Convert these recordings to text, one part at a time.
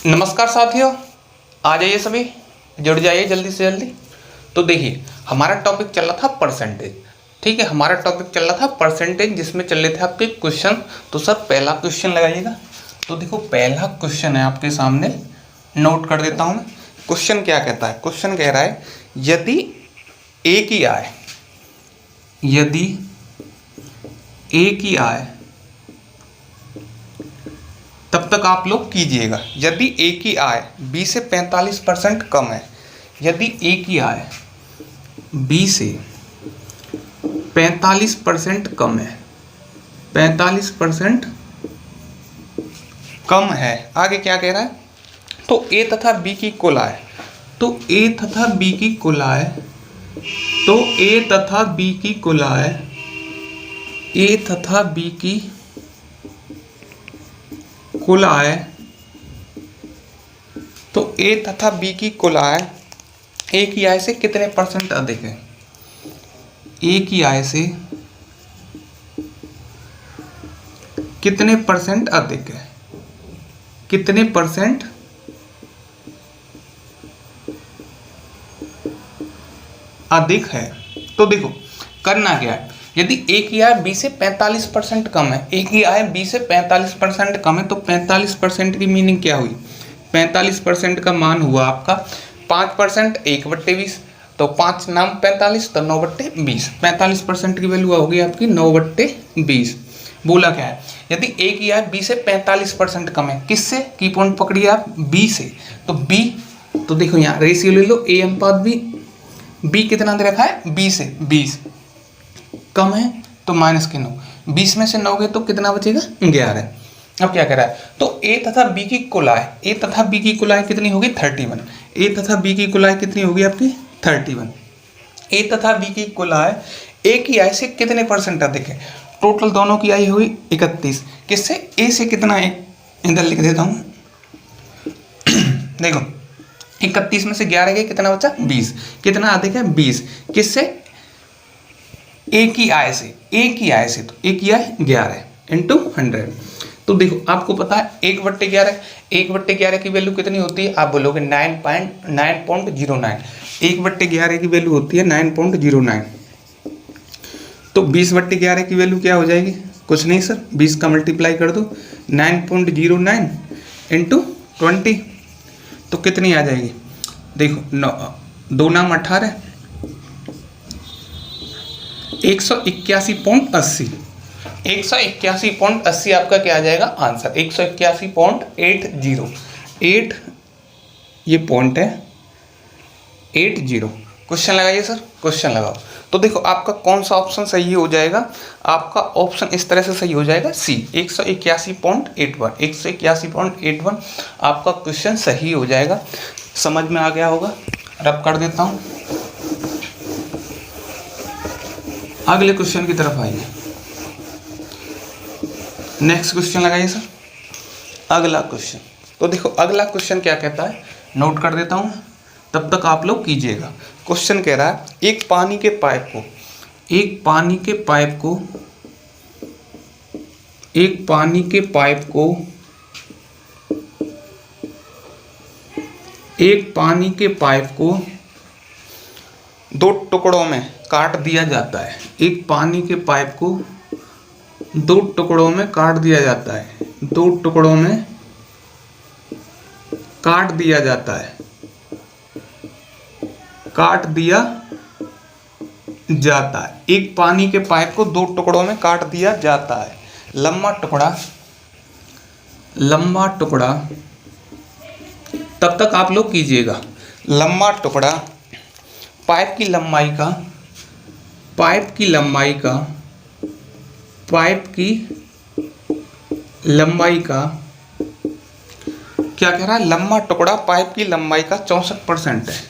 नमस्कार साथियों, आ जाइए सभी, जुड़ जाइए जल्दी से जल्दी। तो देखिए, हमारा टॉपिक चल रहा था परसेंटेज। ठीक है, हमारा टॉपिक चल रहा था परसेंटेज, जिसमें चल रहे थे आपके क्वेश्चन। तो सर पहला क्वेश्चन लगाइएगा। तो देखो, पहला क्वेश्चन है आपके सामने, नोट कर देता हूँ मैं। क्वेश्चन क्या कहता है? क्वेश्चन कह रहा है यदि ए की आय, यदि ए की आय, तब तक आप लोग कीजिएगा। यदि ए की आय बी से 45% कम है, यदि ए की आय बी से 45% कम है, 45% कम है, आगे क्या कह रहा है? तो ए तथा बी की कुल आय, तो ए तथा बी की कुल आय, तो ए तथा बी की कुल आय, ए तथा बी की कुल आय, तो ए तथा बी की कुल आय ए की आय से कितने परसेंट अधिक है? ए की आय से कितने परसेंट अधिक है? कितने परसेंट अधिक है? तो देखो, करना क्या है। यदि ए की आय बी से 45% कम है, ए की आय बी से 45% कम है, तो 45% की मीनिंग क्या हुई? 45% का मान हुआ आपका 5%, 1/20, तो 5 नाम 45, तो 9/20। 45% की वैल्यू होगी आपकी 9/20। बोला क्या है? यदि ए की आय बी से 45% कम है, किससे की पॉइंट पकड़िए आप? बी से। तो बी, तो देखो यहाँ रेशियो ले लो, ए अनुपात बी। बी कितना दे रखा है? 20 है, 20 कम है तो माइनस के 9, 20 में से 9 गए तो कितना बचेगा? 11। अब क्या कह रहा है? तो ए तथा बी की कुल आय, ए तथा बी की कुल आय कितनी होगी? 31। ए तथा बी की कुल आय कितनी होगी आपकी? 31। ए तथा बी की कुल आय ए की आय से कितने परसेंट अधिक है? टोटल दोनों की आय हुई 31। किससे? ए से कितना है, इधर लिख देता हूँ। देखो, 31 में से 11 गए, कितना बचा? 20। कितना अधिक है? 20। किससे? ए की आय से। ए की आय से, तो ए की आय 11 इंटू 100। तो देखो, आपको पता है 1/11, 1/11 की वैल्यू कितनी होती है? आप बोलोगे 9.09। 1/11 की वैल्यू होती है 9.09। तो 20/11 की वैल्यू क्या हो जाएगी? कुछ नहीं सर, 20 का मल्टीप्लाई कर दो, 9.09 इंटू 20, तो कितनी आ जाएगी? देखो, 2 नाम 18, 181.80। 181.80 आपका क्या आ जाएगा? आंसर 181.80। 8 ये पॉइंट है, 80। क्वेश्चन लगाइए सर, क्वेश्चन लगाओ। तो देखो, आपका कौन सा ऑप्शन सही हो जाएगा? आपका ऑप्शन इस तरह से सही हो जाएगा, सी, 181.81। 181.81 आपका क्वेश्चन सही हो जाएगा। समझ में आ गया होगा। रब कर देता हूँ, अगले क्वेश्चन की तरफ आइए। नेक्स्ट क्वेश्चन लगाइए सर, अगला क्वेश्चन। तो देखो, अगला क्वेश्चन क्या कहता है, नोट कर देता हूँ, तब तक आप लोग कीजिएगा। क्वेश्चन कह रहा है एक पानी के पाइप को, एक पानी के पाइप को, एक पानी के पाइप को, एक पानी के पाइप को 2 टुकड़ों में काट दिया जाता है। एक पानी के पाइप को 2 टुकड़ों में काट दिया जाता है, 2 टुकड़ों में काट दिया जाता है, काट दिया जाता है। एक पानी के पाइप को 2 टुकड़ों में काट दिया जाता है। लंबा टुकड़ा, लंबा टुकड़ा, तब तक आप लोग कीजिएगा। लंबा टुकड़ा पाइप की लंबाई का, पाइप की लंबाई का, पाइप की लंबाई का क्या कह रहा है? लंबा टुकड़ा पाइप की लंबाई का 64% है,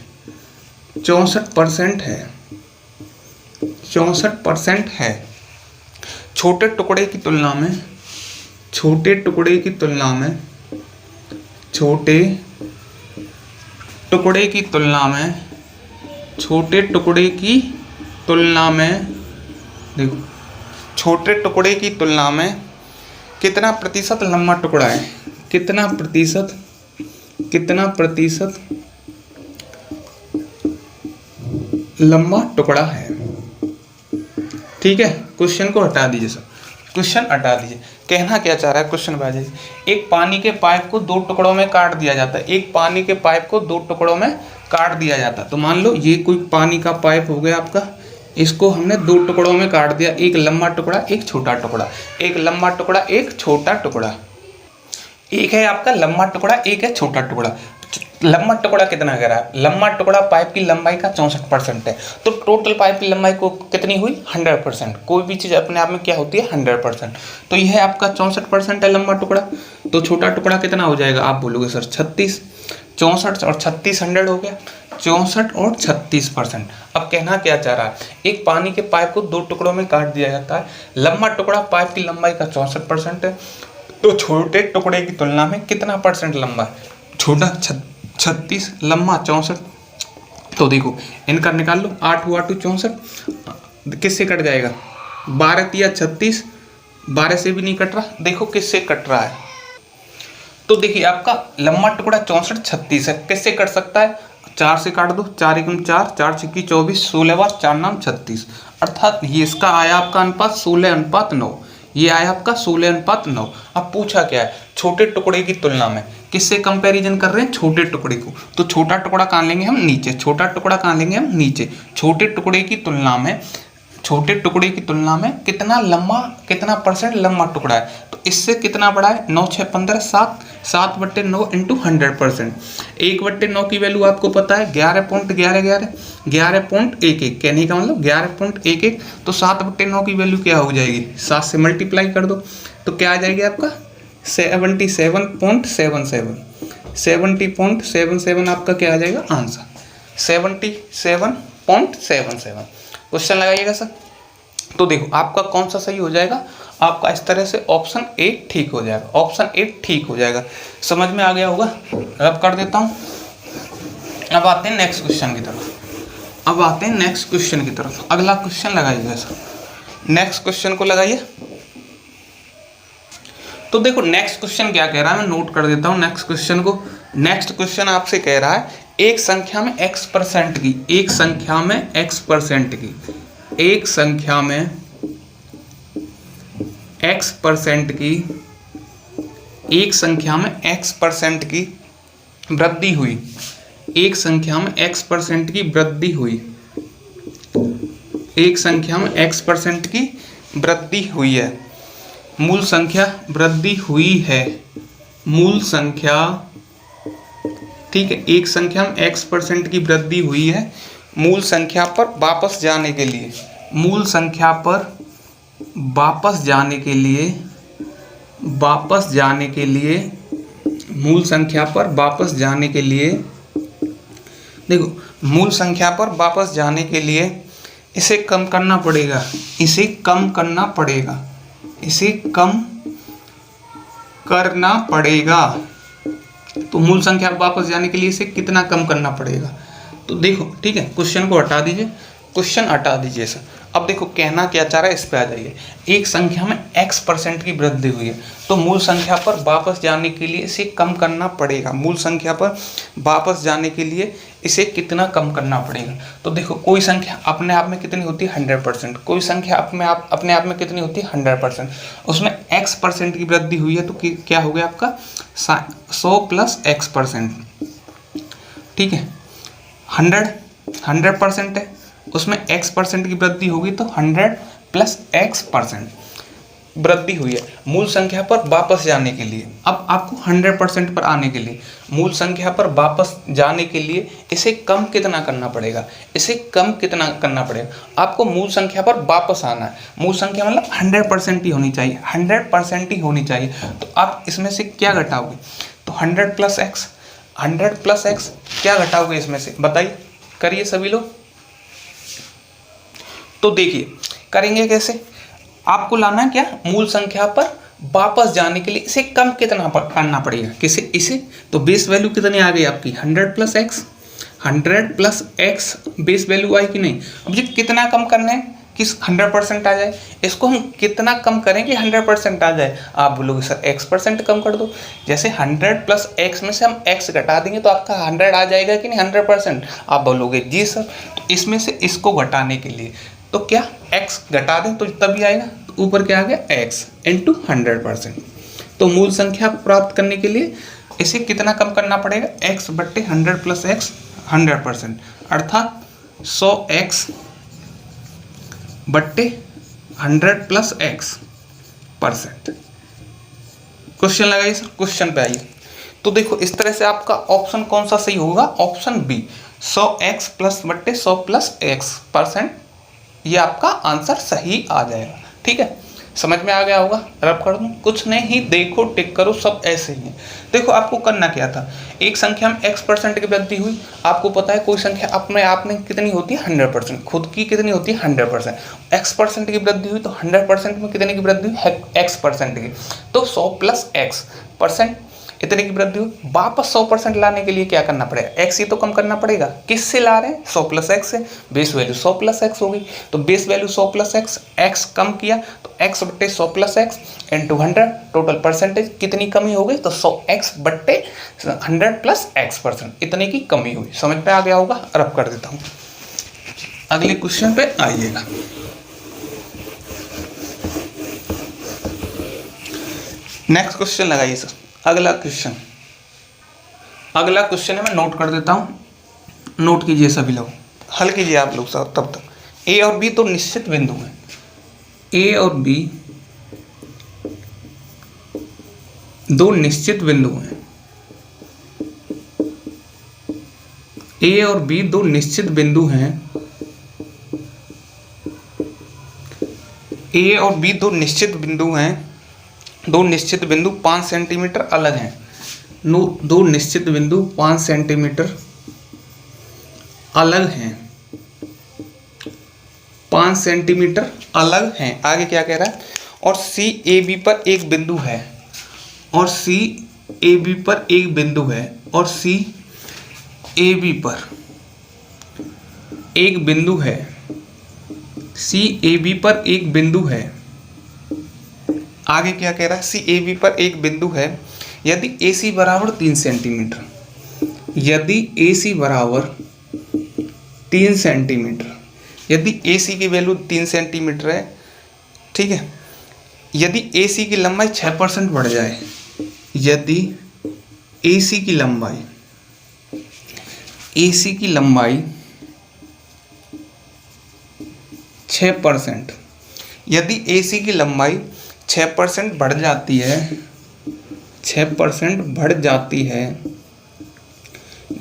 64% है, 64% है। छोटे टुकड़े की तुलना में, छोटे टुकड़े की तुलना में, छोटे टुकड़े की तुलना में, छोटे टुकड़े की तुलना में, देखो, छोटे टुकड़े की तुलना में कितना प्रतिशत लंबा टुकड़ा है? कितना प्रतिशत कितना प्रतिशत लंबा टुकड़ा है। ठीक है, क्वेश्चन को हटा दीजिए सर, क्वेश्चन हटा दीजिए। कहना क्या चाह रहा है क्वेश्चन पे आ जाइए। एक पानी के पाइप को 2 टुकड़ों में काट दिया जाता है, एक पानी के पाइप को 2 टुकड़ों में काट दिया जाता है। तो मान लो ये कोई पानी का पाइप हो गया आपका, इसको हमने 2 टुकड़ों में काट दिया, एक लंबा टुकड़ा एक छोटा टुकड़ा, एक लंबा टुकड़ा एक छोटा टुकड़ा, एक है आपका लंबा टुकड़ा एक है छोटा टुकड़ा। लंबा टुकड़ा कितना कह रहा है, लंबा टुकड़ा पाइप की लंबाई का 64% है, तो टोटल पाइप की लंबाई को कितनी हुई 100%। कोई भी चीज़ अपने आप में क्या होती है 100%, तो यह है आपका 64% है लंबा टुकड़ा। तो छोटा टुकड़ा कितना हो जाएगा, आप बोलोगे सर 36, 64 और 36 100 हो गया, 64 और 36%। अब कहना क्या चाह रहा है, एक पानी के पाइप को 2 टुकड़ों में काट दिया जाता है, लंबा टुकड़ा पाइप की लंबाई का 64% है, तो छोटे टुकड़े की तुलना में कितना परसेंट लंबा है, छोटा 36 लंबा 64। तो देखो इनका निकाल लो, 8 हुआ 8 64, किससे कट जाएगा 12 तिया 36, 12 से भी नहीं कट रहा, देखो किससे कट रहा है। तो देखिए आपका लंबा टुकड़ा 64 36 है, किससे कट सकता है 4 से काट दो, 4 एकम 4, 4 छक्की 24, 16 बार 4 नाम 36, अर्थात ये इसका आया आपका अनुपात 16:9, ये आया आपका 16:9। अब पूछा क्या है, छोटे टुकड़े की तुलना में किससे कंपैरिजन कर रहे हैं, छोटे टुकड़े को। तो छोटा टुकड़ा कहाँ लेंगे हम नीचे, छोटा टुकड़ा कहाँ लेंगे हम नीचे। छोटे टुकड़े की तुलना में, छोटे टुकड़े की तुलना में कितना लंबा, कितना परसेंट लंबा टुकड़ा है, तो इससे कितना बड़ा है 9 6 15 7, 7/9 इंटू 100%। 1/9 की वैल्यू आपको पता है 11.1111, 11.11, कहने का मतलब 11.11, तो 7/9 की वैल्यू क्या हो जाएगी, 7 से मल्टीप्लाई कर दो तो क्या आ जाएगी आपका 77.77, 70.77 आपका क्या आ जाएगा आंसर, 77.77। क्वेश्चन लगाइएगा सर। तो देखो आपका कौन सा सही हो जाएगा, आपका इस तरह से ऑप्शन ए ठीक हो जाएगा, ऑप्शन ए ठीक हो जाएगा। समझ में आ गया होगा, रब कर देता हूँ। अब आते हैं नेक्स्ट क्वेश्चन की तरफ, अब आते हैं नेक्स्ट क्वेश्चन की तरफ। अगला क्वेश्चन लगाइएगा सर, नेक्स्ट क्वेश्चन को लगाइए। तो देखो नेक्स्ट क्वेश्चन क्या कह रहा है, मैं नोट कर देता हूँ नेक्स्ट क्वेश्चन को। नेक्स्ट क्वेश्चन आपसे कह रहा है एक संख्या में x% की, एक संख्या में x% की, एक संख्या में x% की, एक संख्या में x% की वृद्धि हुई, एक संख्या में x% की वृद्धि हुई, एक संख्या में x% की वृद्धि हुई है, मूल संख्या वृद्धि हुई है, मूल संख्या, ठीक है, एक संख्या में x% की वृद्धि हुई है, मूल संख्या पर वापस जाने के लिए, मूल संख्या पर वापस जाने के लिए, वापस जाने के लिए, मूल संख्या पर वापस जाने के लिए, देखो मूल संख्या पर वापस जाने के लिए इसे कम करना पड़ेगा, इसे कम करना पड़ेगा, इसे कम करना पड़ेगा। तो मूल संख्या पर वापस जाने के लिए इसे कितना कम करना पड़ेगा, तो देखो ठीक है, क्वेश्चन को हटा दीजिए, क्वेश्चन हटा दीजिए सर। अब देखो कहना क्या चाह रहा है, इस पे आ जाइए। एक संख्या में x% की वृद्धि हुई है, तो मूल संख्या पर वापस जाने के लिए इसे कम करना पड़ेगा, मूल संख्या पर वापस जाने के लिए इसे कितना कम करना पड़ेगा। तो देखो कोई संख्या अपने आप में कितनी होती है 100%, कोई संख्या अपने आप में कितनी होती है 100%, उसमें x% की वृद्धि हुई है, तो क्या हो गया आपका 100 + x%, ठीक है, 100% है, उसमें x% की वृद्धि होगी तो 100 + x% वृद्धि हुई है मूल संख्या पर वापस जाने के लिए। अब आपको 100% पर आने के लिए, मूल संख्या पर वापस जाने के लिए इसे कम कितना करना पड़ेगा, इसे कम कितना करना पड़ेगा। आपको मूल संख्या पर वापस आना है, मूल संख्या मतलब 100% ही होनी चाहिए, 100% ही होनी चाहिए। तो आप इसमें से क्या घटाओगे, तो 100 + x, 100 + x क्या घटाओगे इसमें से, बताइए, करिए सभी लोग। तो देखिए करेंगे कैसे, आपको लाना है क्या, मूल संख्या पर वापस जाने के लिए इसे कम कितना करना पड़ेगा, किसे, इसे। तो बेस वैल्यू कितनी आ गई आपकी 100 + x, 100 + x बेस वैल्यू आई कि नहीं। अब ये कितना कम करना है, किस 100% आ जाए। इसको हम कितना कम करें कि 100% आ जाए? आप बोलोगे सर x% कम कर दो। जैसे 100 प्लस x में से हम x घटा देंगे तो आपका 100 आ जाएगा कि नहीं 100%? आप बोलोगे जी सर। तो इसमें से इसको घटाने के लिए तो क्या x घटा दें तो तभी आएगा। तो ऊपर क्या आ गया x इंटू 100%। तो मूल संख्या को प्राप्त करने के लिए इसे कितना कम करना पड़ेगा? x बट्टे 100 प्लस x 100%, अर्थात 100x बट्टे 100 प्लस x %। क्वेश्चन लगाइए सर, क्वेश्चन पे आइए। तो देखो इस तरह से आपका ऑप्शन कौन सा सही होगा? ऑप्शन बी 100x प्लस बट्टे 100 प्लस x %। ये आपका आंसर सही आ जाएगा। ठीक है, समझ में आ गया होगा। रब कर दूं? कुछ नहीं, देखो टिक करो, सब ऐसे ही है। देखो आपको करना क्या था, एक संख्या में x% की वृद्धि हुई। आपको पता है कोई संख्या अपने आप में कितनी होती है? 100%। खुद की कितनी होती है? 100%। x% की वृद्धि हुई तो 100% में कितने की वृद्धि हुई? x% की। तो 100 प्लस x% इतने की वृद्धि हुई। वापस 100% लाने के लिए क्या करना पड़ेगा? x ही तो कम करना पड़ेगा। किससे ला रहे हैं? 100 प्लस x से। बेस वैल्यू 100 प्लस x हो गई। तो बेस वैल्यू 100 प्लस x कम किया तो x बट्टे 100 plus x into 100, total percentage कितनी कमी हो गई? तो 100x बट्टे 100 प्लस x%, इतने की कमी हुई। समझ में आ गया होगा। रब कर देता हूँ, अगले क्वेश्चन पे आइएगा। नेक्स्ट क्वेश्चन लगाइए सर। अगला क्वेश्चन है, मैं नोट कर देता हूँ, नोट कीजिए सभी लोग, हल कीजिए आप लोग सब तब तक। ए और बी तो निश्चित बिंदु हैं। ए और बी दो निश्चित बिंदु हैं। ए और बी दो निश्चित बिंदु हैं। ए और बी दो निश्चित बिंदु हैं। दो निश्चित बिंदु 5 सेंटीमीटर अलग हैं। दो निश्चित बिंदु 5 सेंटीमीटर अलग हैं। 5 सेंटीमीटर अलग हैं। आगे क्या कह रहा है? और सी ए बी पर एक बिंदु है। और सी ए बी पर एक बिंदु है। और सी ए बी पर एक बिंदु है। सी ए बी पर एक बिंदु है। आगे क्या कह रहा है? सी ए बी पर एक बिंदु है। यदि ए सी बराबर 3 सेंटीमीटर, यदि ए सी बराबर 3 सेंटीमीटर, यदि ए सी की वैल्यू 3 सेंटीमीटर है, ठीक है, यदि ए सी की लंबाई 6% बढ़ जाए, यदि ए सी की लंबाई 6%, यदि ए सी की लंबाई 6% बढ़ जाती है, 6% बढ़ जाती है,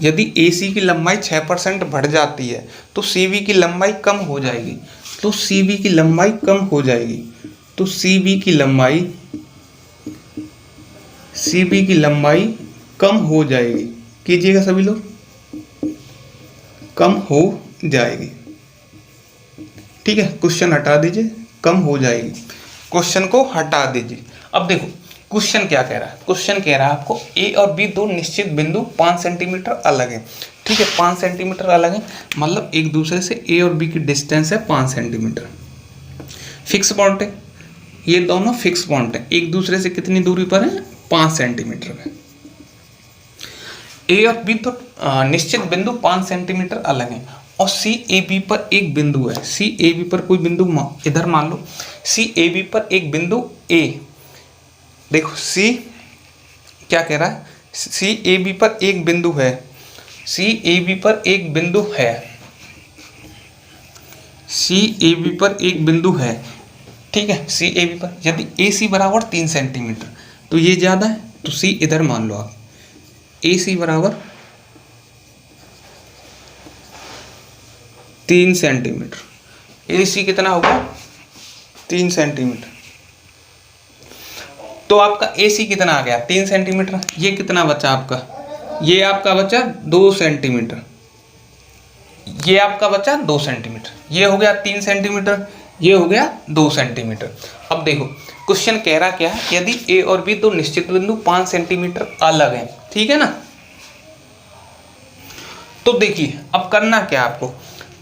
यदि AC की लंबाई 6% बढ़ जाती है तो CV की लंबाई कम हो जाएगी। तो CV की लंबाई कम हो जाएगी। तो CV की लंबाई कम हो जाएगी। कीजिएगा सभी लोग, कम हो जाएगी। ठीक है, क्वेश्चन हटा दीजिए, कम हो जाएगी। क्वेश्चन को हटा दीजिए। अब देखो क्वेश्चन क्या कह रहा है? क्वेश्चन कह रहा है आपको ए और बी दो निश्चित बिंदु 5 सेंटीमीटर अलग है। ठीक है, 5 सेंटीमीटर अलग है, मतलब एक दूसरे से ए और बी की डिस्टेंस है 5 सेंटीमीटर। फिक्स पॉइंट है, ये दोनों फिक्स पॉइंट है। एक दूसरे से कितनी दूरी पर है? 5 सेंटीमीटर में। ए और बी तो निश्चित बिंदु 5 सेंटीमीटर अलग है। और सी ए बी पर एक बिंदु है। सी ए बी पर कोई बिंदु इधर मान लो, सी ए बी पर एक बिंदु ए। देखो सी क्या कह रहा है? सी ए बी पर एक बिंदु है। सी ए बी पर एक बिंदु है। सी ए बी पर एक बिंदु है। ठीक है, सी ए बी पर यदि ए सी बराबर 3 सेंटीमीटर तो ये ज़्यादा है, तो सी इधर मान लो आप। ए सी बराबर 3 सेंटीमीटर। ए सी कितना होगा? 3 सेंटीमीटर। तो आपका ए सी कितना आ गया? 3 सेंटीमीटर। ये कितना बचा आपका? ये आपका बचा 2 सेंटीमीटर। ये आपका बचा 2 सेंटीमीटर। ये हो गया 3 सेंटीमीटर, ये हो गया 2 सेंटीमीटर। अब देखो क्वेश्चन कह रहा क्या है? यदि ए और बी दो निश्चित बिंदु 5 सेंटीमीटर अलग हैं, ठीक है ना? तो देखिए अब करना क्या आपको,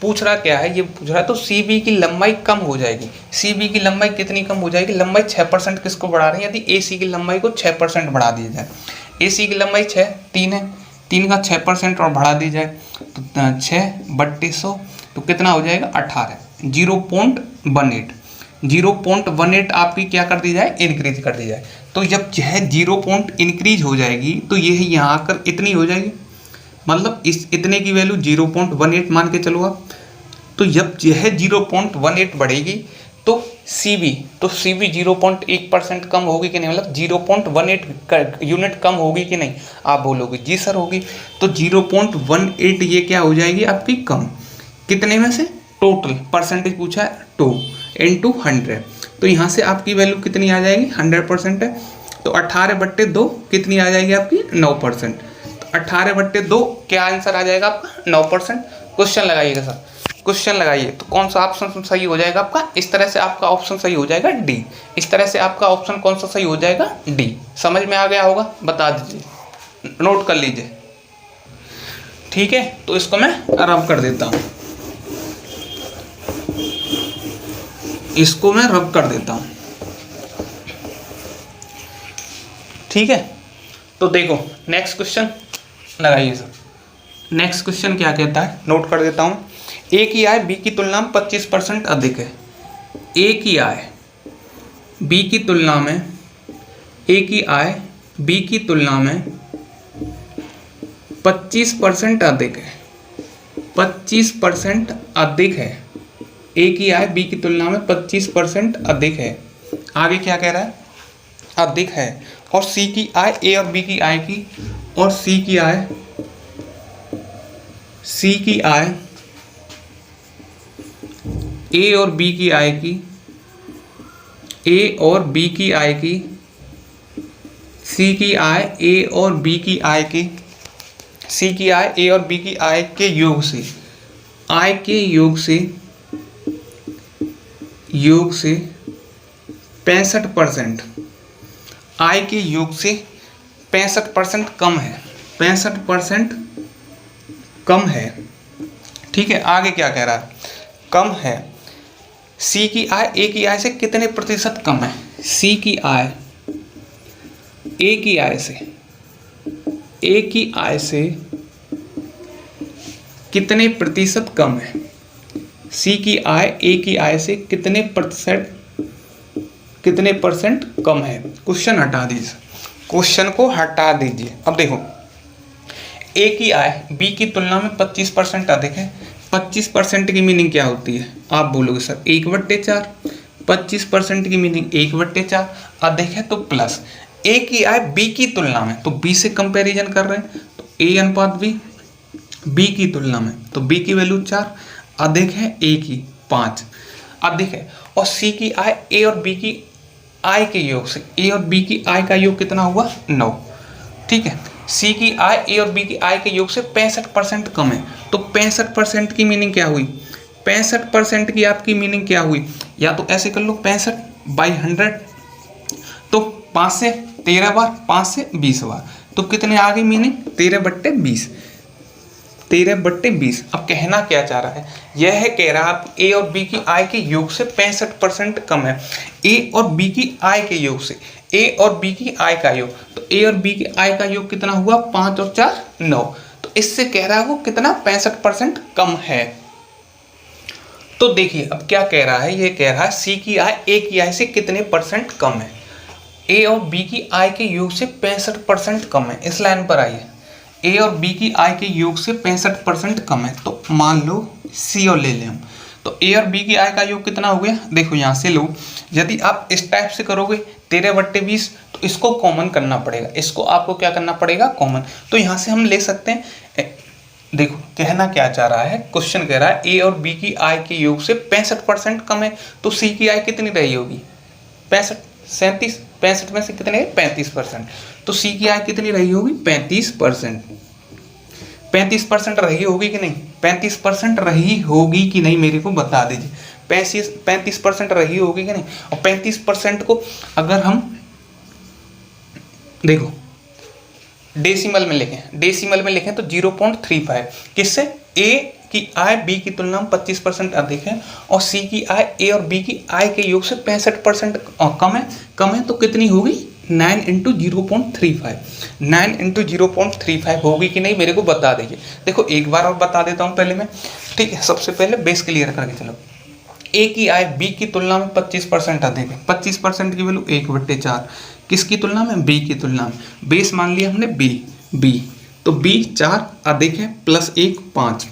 पूछ रहा क्या है, ये पूछ रहा है तो सी बी की लंबाई कम हो जाएगी। सी बी की लंबाई कितनी कम हो जाएगी, लंबाई 6% किसको बढ़ा रहे हैं, यदि ए सी की लंबाई को 6% बढ़ा दी जाए। ए सी की लंबाई 3 है, 3 का 6% और बढ़ा दी जाए तो 6/100 तो कितना हो जाएगा 18, 0.18, 0.18 आपकी क्या कर दी जाए, इंक्रीज कर दी जाए। तो जब यह 0 पॉइंट इंक्रीज हो जाएगी तो यह यहाँ आकर इतनी हो जाएगी, मतलब इस इतने की वैल्यू 0.18 मान के चलो आप। तो जब यह 0.18 बढ़ेगी तो सी बी 0.1% कम होगी कि नहीं, मतलब 0.18 यूनिट कम होगी कि नहीं, आप बोलोगे जी सर होगी। तो 0.18 ये क्या हो जाएगी आपकी कम, कितने में से, टोटल परसेंटेज पूछा है 2 × 100, तो यहाँ से आपकी वैल्यू कितनी आ जाएगी, 100% है तो 18/2 कितनी आ जाएगी आपकी 9%। तो 18/2 क्या आंसर आ जाएगा आपका 9%। क्वेश्चन लगाइएगा सर, क्वेश्चन लगाइए तो कौन सा ऑप्शन सही हो जाएगा आपका, इस तरह से आपका ऑप्शन सही हो जाएगा डी, इस तरह से आपका ऑप्शन कौन सा सही हो जाएगा डी। समझ में आ गया होगा, बता दीजिए, नोट कर लीजिए, ठीक है। तो इसको मैं रब कर देता हूँ, इसको मैं रब कर देता हूँ, ठीक है। तो देखो नेक्स्ट क्वेश्चन लगाइए सर। नेक्स्ट क्वेश्चन क्या कहता है, नोट कर देता हूँ। ए की आय बी की तुलना में 25% अधिक है। ए की आय बी की तुलना में, ए की आय बी की तुलना में 25% अधिक है, 25% अधिक है। ए की आय बी की तुलना में 25% अधिक है। आगे क्या कह रहा है, अधिक है। और सी की आय ए और बी की आय की, और सी की आय ए और बी की आय की, ए और बी की आय की, सी की आय ए और बी की आय की, सी की आय ए और बी की आय के योग से, आय के योग से 65%, आय के योग से 65% कम है, 65% कम है, ठीक है। आगे क्या कह रहा है, कम है। सी की आय ए की आय से कितने प्रतिशत कम है, सी की आय ए की आय से, ए की आय से कितने प्रतिशत कम है, सी की आय ए की आय से कितने परसेंट कम है। क्वेश्चन हटा दीजिए, क्वेश्चन को हटा दीजिए। अब देखो ए की आय बी की तुलना में 25% अधिक है। 25% की मीनिंग क्या होती है, आप बोलोगे सर 1/4, 25% की मीनिंग 1/4, अधिक है तो प्लस। ए की आय बी की तुलना में, तो बी से कंपैरिजन कर रहे हैं तो ए अनुपात बी, बी की तुलना में तो बी की वैल्यू 4, अधिक है ए की 5, अधिक है। और सी की आय ए और बी की आय के योग से, ए और बी की आय का योग कितना हुआ 9, ठीक है। सी की आय ए और बी की आय के योग से 65% कम है। तो 65% की मीनिंग क्या हुई, 65% की आपकी मीनिंग क्या हुई, या तो ऐसे कर लो 65/100, तो 5 से 13 बार, 5 से 20 बार, तो कितने आ गई मीनिंग 13/20, 13/20। अब कहना क्या चाह रहा है, यह कह रहा है ए और बी की आय के योग से 65% कम है। ए और बी की आय के योग से, ए और बी की आय का योग, तो ए और बी की आय का योग कितना हुआ 5 और 4 9, तो इससे कह रहा है वो कितना 65% कम है। तो देखिए अब क्या कह रहा है, ये कह रहा है सी की आय ए की आय से कितने परसेंट कम है, ए और बी की आय के योग से 65% कम है। इस लाइन पर आइए, ए और बी की आय के योग से 65% कम है, तो मान लो सी और ले लें हम, तो ए और बी की आय का योग कितना हो गया, देखो यहाँ से लो, यदि आप इस टाइप से करोगे 13/20 तो इसको कॉमन करना पड़ेगा, इसको आपको क्या करना पड़ेगा कॉमन, तो यहाँ से हम ले सकते हैं। देखो कहना क्या चाह रहा है, क्वेश्चन कह रहा है ए और बी की आय के योग से 65% कम है, तो सी की आय कितनी रही होगी 65 में से कितने 35%, तो सी की आय कितनी रही होगी 35%, 35% रही होगी कि नहीं, 35% रही होगी कि नहीं मेरे को बता दीजिए, 35% रही होगी कि नहीं। और 35% को अगर हम देखो डेसिमल में लिखें, तो 0.35, किससे, ए की आय बी की तुलना में 25% अधिक है और सी की आय ए और बी की आय के योग से 65% कम है तो कितनी होगी 9 इंटू 0.35 9 इंटू 0.35 होगी कि नहीं मेरे को बता दीजिए। देखो एक बार और बता देता हूँ पहले मैं, ठीक है। सबसे पहले बेस क्लियर करके चलो। ए की आय बी की तुलना में 25% अधिक है। 25% की वैल्यू 1/4 किसकी तुलना में, बी की तुलना में। बेस मान लिया हमने बी तो बी 4 अधिक है प्लस 1 5।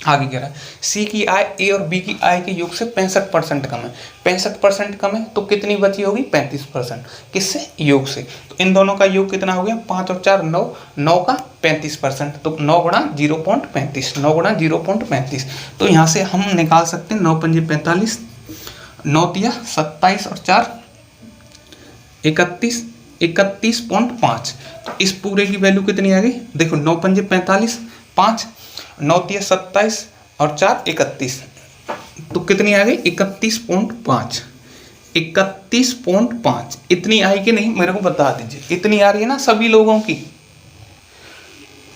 आगे कह रहा है सी की आय ए और बी की आय के योग से 65% कम है। 65% कम है तो कितनी बची होगी 35%। किससे, योग से। तो इन दोनों का योग कितना हो गया, 5 और 4 9, 9 का 35%, तो 9 गुणा 0.35, 9 गुणा 0.35। तो यहाँ से हम निकाल सकते हैं 9 पंजे 45, 9 तिया 27 और 4 31, 31.5। तो इस पूरे की वैल्यू कितनी आ गई, देखो 9 पंजे 45, 5, 9 तिया 27 और 4 31, तो कितनी आ गई 31.5। 31.5 इतनी आई कि नहीं मेरे को बता दीजिए। इतनी आ रही है ना सभी लोगों की।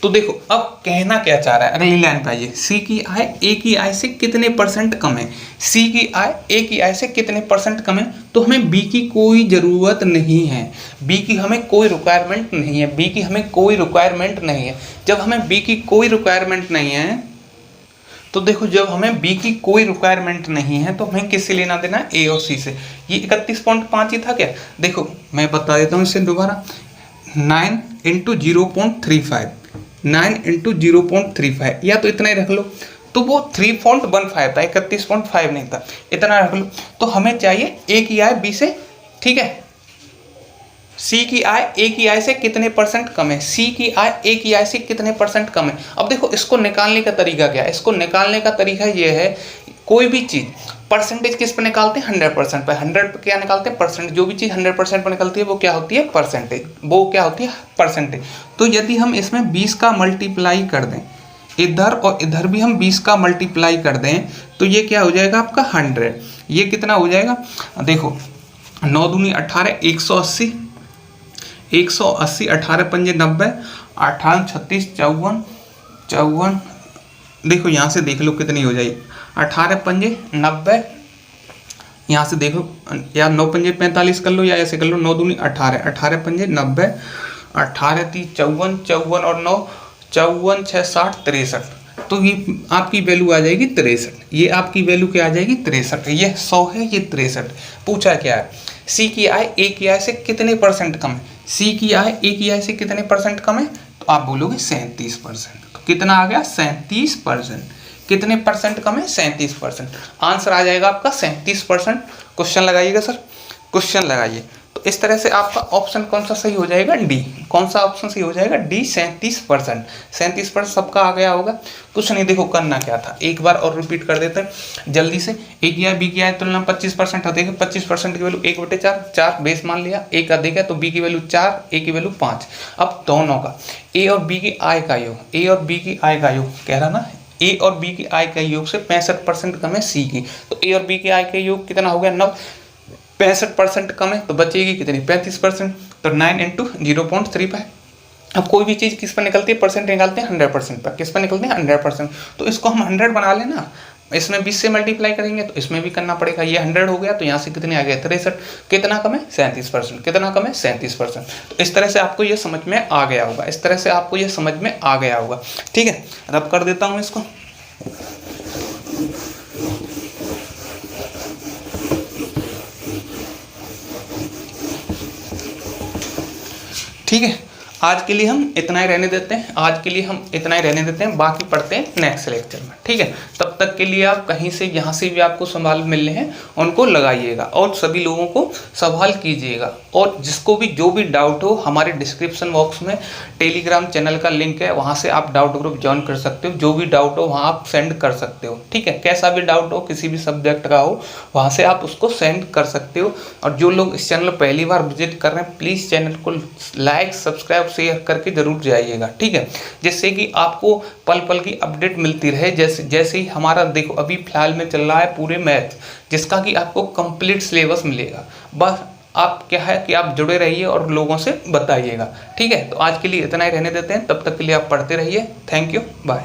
तो देखो अब कहना क्या चाह रहा है, अगली लाइन पे आइए। सी की आय ए की आय से कितने परसेंट कम है। सी की आय ए की आय से कितने परसेंट कम है, तो हमें बी की कोई ज़रूरत नहीं है। बी की हमें कोई रिक्वायरमेंट नहीं है। बी की हमें कोई रिक्वायरमेंट नहीं है। जब हमें बी की कोई रिक्वायरमेंट नहीं है तो देखो, जब हमें बी की कोई रिक्वायरमेंट नहीं है तो हमें किससे लेना देना है, ए और सी से। ये 31.5 ही था क्या, देखो मैं बता देता हूँ इसे दोबारा। 9 इंटू 0.35, 9 इंटू 0.35 या तो इतना ही रख लो, तो वो 3.15 था, 31.5 नहीं था, इतना रख लो। तो हमें चाहिए ए की आय बी से, ठीक है। सी की आय ए की आय से कितने परसेंट कम है, सी की आय ए की आय से कितने परसेंट कम है। अब देखो इसको निकालने का तरीका क्या है, इसको निकालने का तरीका ये है, कोई भी चीज़ परसेंटेज किस पे निकालते हैं, 100% पे। 100 पे क्या निकालते हैं, परसेंट। जो भी चीज़ 100% पे निकलती है वो क्या होती है, परसेंटेज। वो क्या होती है, परसेंटेज। तो यदि हम इसमें 20 का मल्टीप्लाई कर दें, इधर और इधर भी हम 20 का मल्टीप्लाई कर दें, तो ये क्या हो जाएगा आपका 100। ये कितना हो जाएगा, देखो 9 दूनी 18, 180, 180, 18 पंजे 90, 18 36 54, देखो यहाँ से देख लो कितनी हो जाएगी, 18 पंजे 90, यहाँ से देखो, या 9 पंजे 45 कर लो या ऐसे कर लो, 9 दूनी 18, 18 पंजे 90, 18 30 54, 54 और 9 54 6 60 63। तो ये आपकी वैल्यू आ जाएगी 63। ये आपकी वैल्यू क्या आ जाएगी 63। ये 100 है, ये 63। पूछा क्या है, सी की आय ए की आय से कितने परसेंट कम है। सी की आय ए की आय से कितने परसेंट कम है, तो आप बोलोगे 37%। तो कितना आ गया 37%। कितने परसेंट कम है, 37%। आंसर आ जाएगा आपका 37%। क्वेश्चन लगाइएगा सर, क्वेश्चन लगाइए। तो इस तरह से आपका ऑप्शन कौन सा सही हो जाएगा, डी। कौन सा ऑप्शन सही हो जाएगा, डी, 37%। 37% सबका आ गया होगा। कुछ नहीं, देखो करना क्या था, एक बार और रिपीट कर देते हैं जल्दी से। ए की आय बी की आय तुलना 25% अधिक है। 25% की वैल्यू 1/4, 4 बेस मान लिया, एक अधिक है तो बी की वैल्यू 4, ए की वैल्यू 5। अब दोनों का ए और बी की आय का योग, ए और बी की आय का योग कह रहा ना, ए और बी की आय का योग से 65% कम है सी की। तो ए और बी की आय का योग कितना हो गया 9, 65% कम है तो बचेगी कितनी 35%। तो 9 इंटू 0.35। अब कोई भी चीज़ किस पर निकलती है, परसेंट निकालते हैं 100% पर। किस पर निकलते हैं 100%। तो इसको हम 100 बना लेना, इसमें 20 से मल्टीप्लाई करेंगे तो इसमें भी करना पड़ेगा। ये 100 हो गया तो यहाँ से कितने आ गया 63। कितना कम है 37%। कितना कम है 37%। तो इस तरह से आपको ये समझ में आ गया होगा, इस तरह से आपको ये समझ में आ गया होगा, ठीक है। रब कर देता हूँ इसको। ठीक है, आज के लिए हम इतना ही रहने देते हैं, बाकी पढ़ते हैं नेक्स्ट लेक्चर में, ठीक है। तब तक के लिए आप कहीं से यहाँ से भी आपको सवाल मिल रहे हैं उनको लगाइएगा और सभी लोगों को सवाल कीजिएगा। और जिसको भी जो भी डाउट हो, हमारे डिस्क्रिप्शन बॉक्स में टेलीग्राम चैनल का लिंक है, वहाँ से आप डाउट ग्रुप ज्वाइन कर सकते हो। जो भी डाउट हो वहाँ आप सेंड कर सकते हो, ठीक है। कैसा भी डाउट हो, किसी भी सब्जेक्ट का हो, वहाँ से आप उसको सेंड कर सकते हो। और जो लोग इस चैनल पहली बार विजिट कर रहे हैं, प्लीज़ चैनल को लाइक सब्सक्राइब शेयर करके जरूर जाइएगा, ठीक है, जिससे कि आपको पल पल की अपडेट मिलती रहे। जैसे ही हमारा देखो अभी फिलहाल में चल रहा है पूरे मैथ, जिसका कि आपको कंप्लीट सिलेबस मिलेगा। बस आप क्या है कि आप जुड़े रहिए और लोगों से बताइएगा, ठीक है। तो आज के लिए इतना ही रहने देते हैं, तब तक के लिए आप पढ़ते रहिए। Thank you, bye.